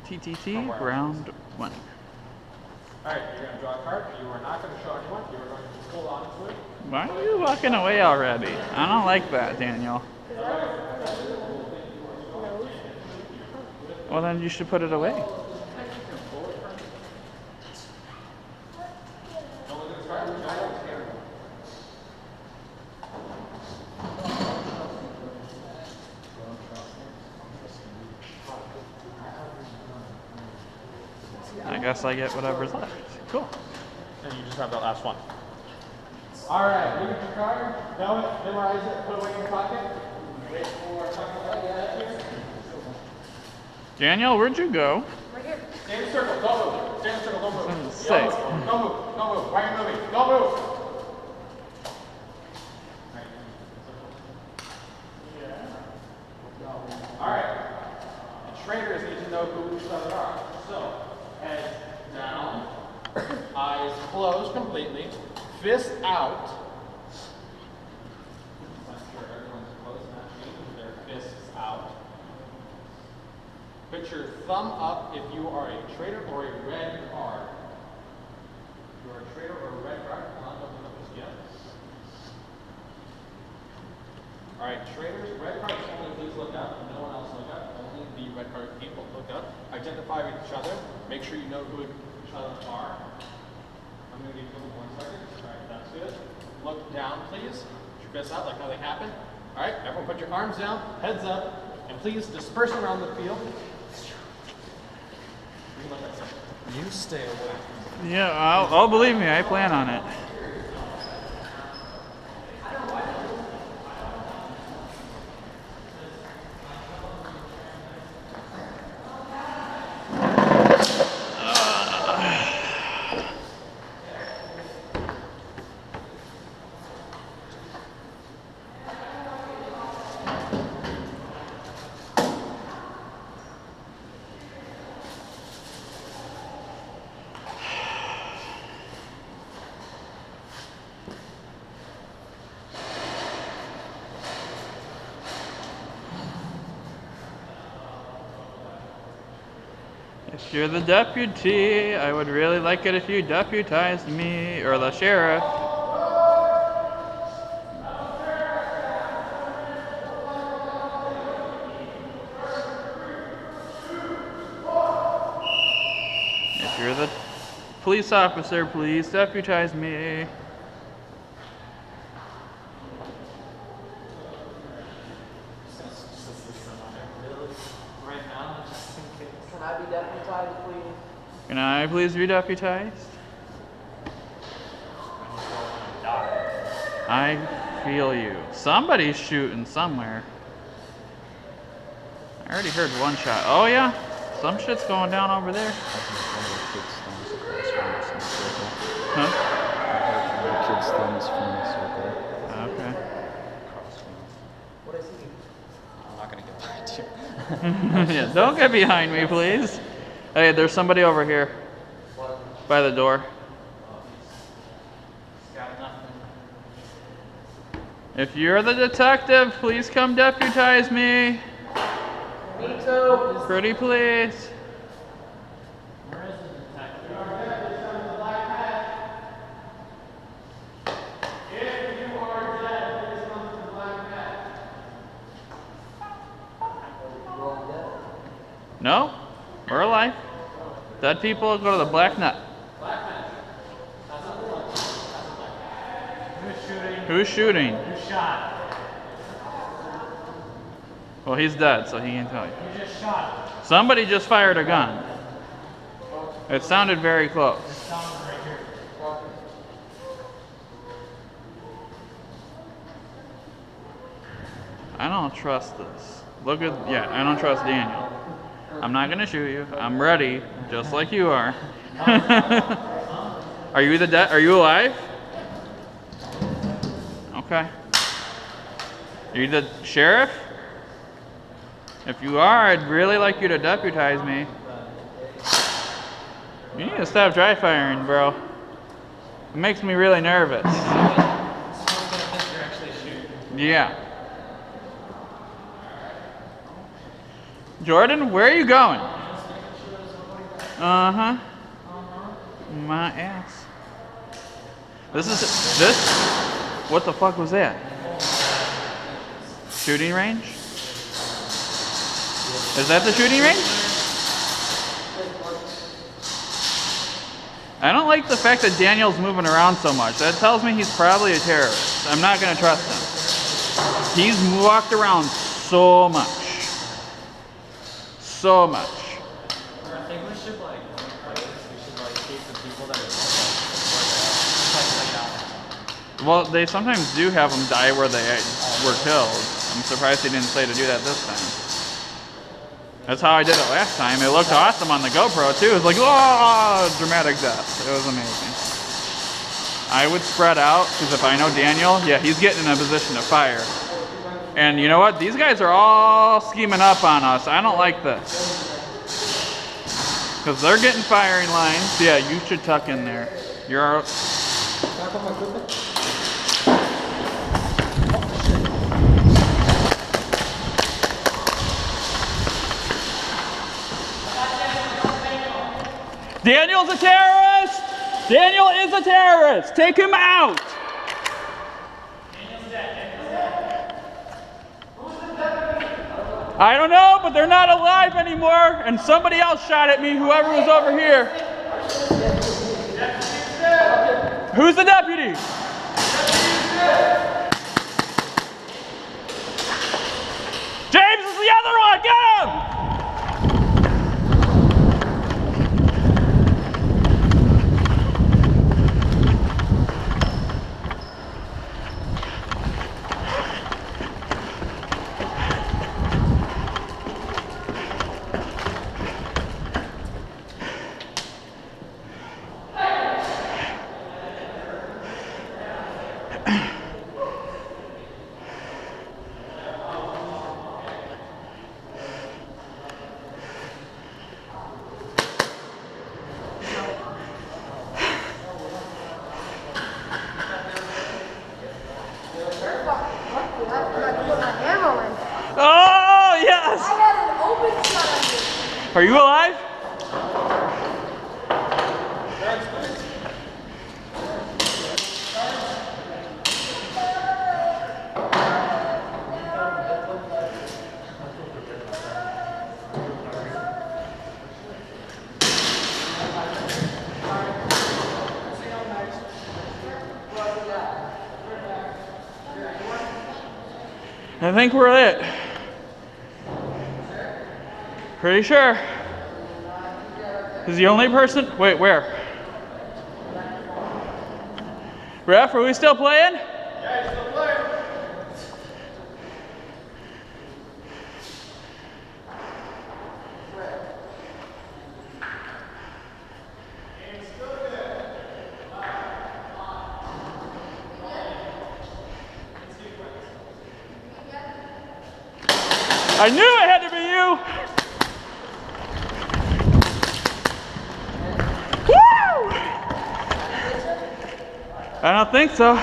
TTT round 1. Alright, you're going to draw a card. You are not going to show anyone. You are going to just hold on to it. Why are you walking away already? I don't like that, Daniel. Well, then you should put it away. I guess I get whatever's left. Cool. And you just have that last one. Alright, look at your card. Know it, memorize it, put it away in your pocket. Wait for here. Daniel, where'd you go? Right here. Stay in the circle, don't move. Stay in the circle, don't move. Safe. Don't move, don't move. Why are you moving? Don't move. Alright. And traders need to know who each other are. So, head down, eyes closed completely, fist out. Make sure everyone's close in that shape with their fists out. Put your thumb up if you are a trader or a red card. If you are a trader or a red card, come on, don't look up just yet. Alright, traders, red cards only, please look up. No one else look up. Only the red card people look up. Identify with each other. Make sure you know who each other are. I'm going to give you 1 second. Alright, that's good. Look down, please. Put your fists out like how they happen. Alright, everyone put your arms down, heads up, and please disperse around the field. You stay away. Yeah, I'll believe me, I plan on it. If you're the deputy, I would really like it if you deputized me, or the sheriff. If you're the police officer, please deputize me. Can I be deputized, please? Can I please be deputized? I feel you. Somebody's shooting somewhere. I already heard one shot. Oh yeah? Some shit's going down over there. Huh? Kids' thumbs from the circle. Okay. What is he? I'm not gonna get behind you. Yeah, don't get behind me, please. Hey, there's somebody over here. By the door. If you're the detective, please come deputize me. Me too. Pretty please. Where is the detective? You are dead. Come to the black mat. If you are dead, please come to the black mat. No? We're alive. Dead people go to the black nut. Black mat. That's not the one. That's the black mat. Who's shooting? Who's shooting? Who shot? Well, he's dead, so he can't tell you. Who just shot? Somebody just fired a gun. It sounded very close. Someone right here. I don't trust this. Look at, yeah, I don't trust Daniel. I'm not gonna shoot you. I'm ready, just like you are. Are you are you alive? Okay. Are you the sheriff? If you are, I'd really like you to deputize me. You need to stop dry firing, bro. It makes me really nervous. Yeah. Jordan, where are you going? Uh-huh. My ass. This? What the fuck was that? Shooting range? Is that the shooting range? I don't like the fact that Daniel's moving around so much. That tells me he's probably a terrorist. I'm not gonna trust him. He's walked around so much. So much. I think we should keep the people that are Well, they sometimes do have them die where they were killed. I'm surprised he didn't say to do that this time. That's how I did it last time. It looked awesome on the GoPro too. It was like, oh, dramatic death. It was amazing. I would spread out, because if I know Daniel, yeah, he's getting in a position to fire. And you know what? These guys are all scheming up on us. I don't like this. Because they're getting firing lines. Yeah, you should tuck in there. You're... Daniel's a terrorist! Daniel is a terrorist! Take him out! I don't know, but they're not alive anymore, and somebody else shot at me, whoever was over here. Who's the deputy? James is the other one! Get him! Oh, yes! I had an open shot on you. Are you alive? I think we're lit. Pretty sure. Is the only person? Wait, where? Ref, are we still playing? Yeah, you're still playing. I knew it had to be you! Woo! I don't think so.